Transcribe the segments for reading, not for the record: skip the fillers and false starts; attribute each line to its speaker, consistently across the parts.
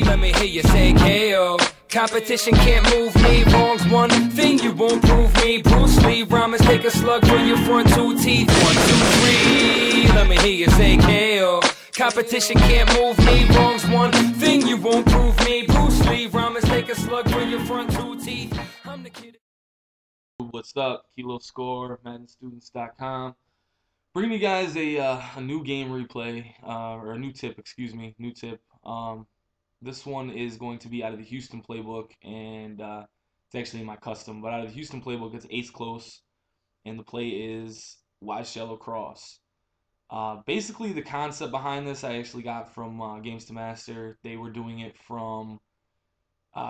Speaker 1: Let me hear you say KO. Competition can't move me. Wrong's one thing you won't prove me. Bruce Lee, rhymers take a slug through your front two teeth. 1, 2, 3. Let me hear you say KO. Competition can't move me. Wrong's one thing you won't prove me. Bruce Lee, rhymers take a slug through your front two teeth. I'm the kid.
Speaker 2: What's up? Kilo Score, Maddenstudents.com. Bringing you guys a new game replay, or a new tip, excuse me, new tip. This one is going to be out of the Houston playbook, and it's actually my custom. But out of the Houston playbook, it's ace close, and the play is wide shallow cross. Basically, the concept behind this I actually got from Games to Master. They were doing it from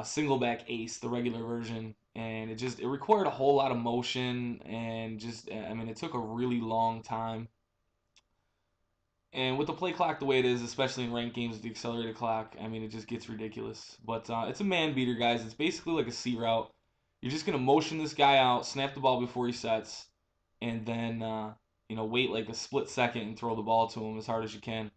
Speaker 2: single back ace, the regular version, and it required a whole lot of motion, and I mean, it took a really long time. And with the play clock the way it is, especially in ranked games with the accelerated clock, I mean, it just gets ridiculous. But it's a man beater, guys. It's basically like a C route. You're just gonna motion this guy out, snap the ball before he sets, and then wait like a split second and throw the ball to him as hard as you can.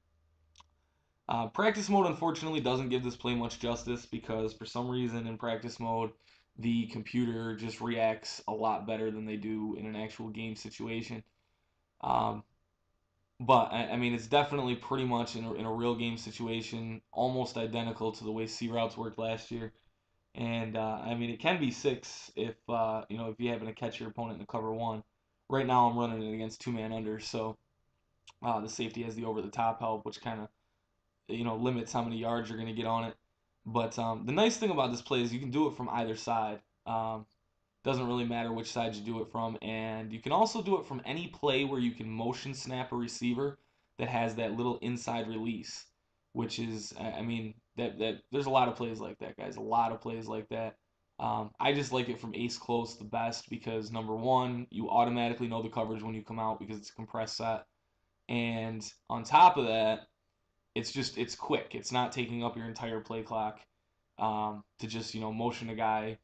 Speaker 2: Practice mode, unfortunately, doesn't give this play much justice because for some reason in practice mode, the computer just reacts a lot better than they do in an actual game situation. But I mean, it's definitely pretty much in a real game situation, almost identical to the way C routes worked last year. And I mean, it can be 6 if if you happen to catch your opponent in the cover 1. Right now, I'm running it against 2-man under, so the safety has the over the top help, which kind of limits how many yards you're going to get on it. But the nice thing about this play is you can do it from either side. Doesn't really matter which side you do it from, and you can also do it from any play where you can motion snap a receiver that has that little inside release, which is, I mean, that there's a lot of plays like that, guys. A lot of plays like that. I just like it from ace close the best because number one, you automatically know the coverage when you come out because it's a compressed set, and on top of that, it's quick. It's not taking up your entire play clock to just motion a guy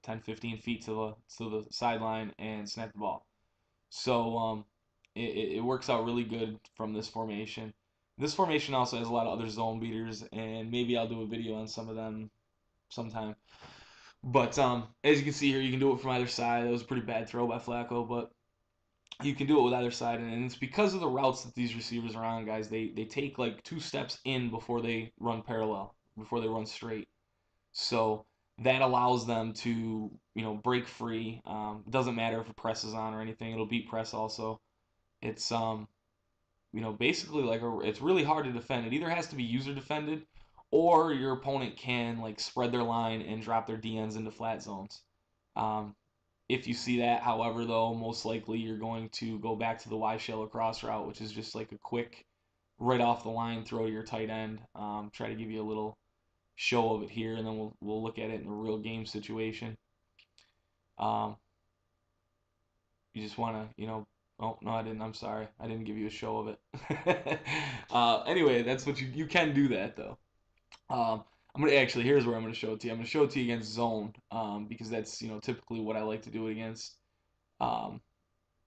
Speaker 2: 10 15 feet to the sideline and snap the ball. So it works out really good from this formation. This formation also has a lot of other zone beaters, and maybe I'll do a video on some of them sometime. But as you can see here, you can do it from either side. That was a pretty bad throw by Flacco, but you can do it with either side, and it's because of the routes that these receivers are on, guys. They take like 2 steps in before they run parallel, before they run straight. So that allows them to break free. It doesn't matter if a press is on or anything; it'll beat press also. It's basically like it's really hard to defend. It either has to be user defended, or your opponent can like spread their line and drop their DNs into flat zones. If you see that, however, though, most likely you're going to go back to the Y shallow cross route, which is just like a quick, right off the line throw to your tight end. Try to give you a little show of it here, and then we'll look at it in a real game situation. You just want to, oh, no, I didn't. I'm sorry. I didn't give you a show of it. Anyway, that's what you can do that, though. I'm gonna actually, here's where I'm gonna show it to you. I'm gonna show it to you against zone, because that's typically what I like to do it against,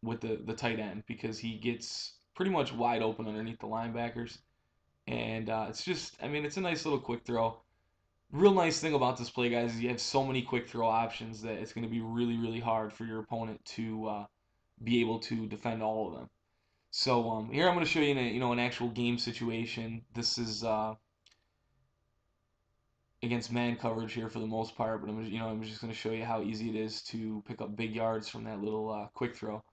Speaker 2: with the tight end, because he gets pretty much wide open underneath the linebackers, and it's just, I mean, it's a nice little quick throw. Real nice thing about this play, guys, is you have so many quick throw options that it's gonna be really, really hard for your opponent to be able to defend all of them. So here I'm gonna show you in an actual game situation. This is against man coverage here for the most part, but I'm just going to show you how easy it is to pick up big yards from that little quick throw.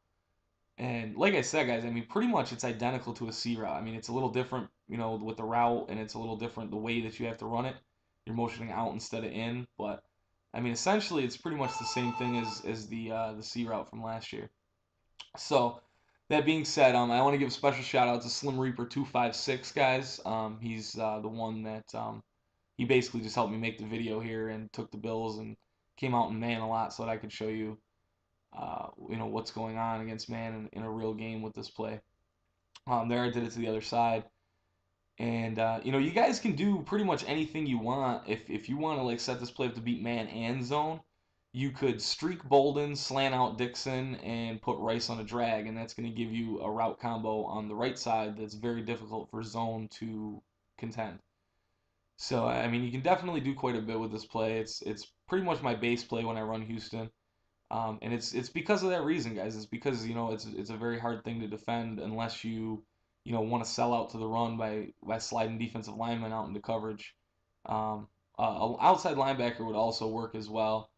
Speaker 2: And like I said, guys, I mean, pretty much it's identical to a C route. I mean, it's a little different, with the route, and it's a little different the way that you have to run it. You're motioning out instead of in, but I mean, essentially, it's pretty much the same thing as the C route from last year. So that being said, I want to give a special shout out to Slim Reaper 256, guys. He's the one that he basically just helped me make the video here and took the bills and came out in man a lot so that I could show you, what's going on against man in a real game with this play. There I did it to the other side. And, you guys can do pretty much anything you want. If you want to, like, set this play up to beat man and zone, you could streak Bolden, slant out Dixon, and put Rice on a drag, and that's going to give you a route combo on the right side that's very difficult for zone to contend. So I mean, you can definitely do quite a bit with this play. It's pretty much my base play when I run Houston. And it's because of that reason, guys. It's because it's a very hard thing to defend unless you want to sell out to the run by sliding defensive linemen out into coverage. An outside linebacker would also work as well.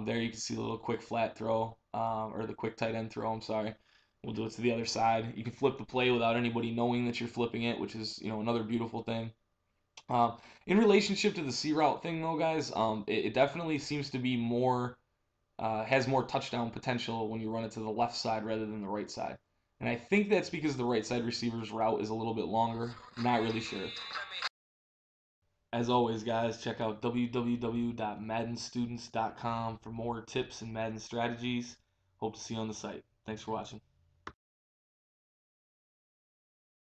Speaker 2: There you can see the little quick flat throw, or the quick tight end throw. I'm sorry. We'll do it to the other side. You can flip the play without anybody knowing that you're flipping it, which is another beautiful thing. In relationship to the C route thing, though, guys, it definitely seems to be more has more touchdown potential when you run it to the left side rather than the right side. And I think that's because the right side receiver's route is a little bit longer. Not really sure. As always, guys, check out www.maddenstudents.com for more tips and Madden strategies. Hope to see you on the site. Thanks for watching.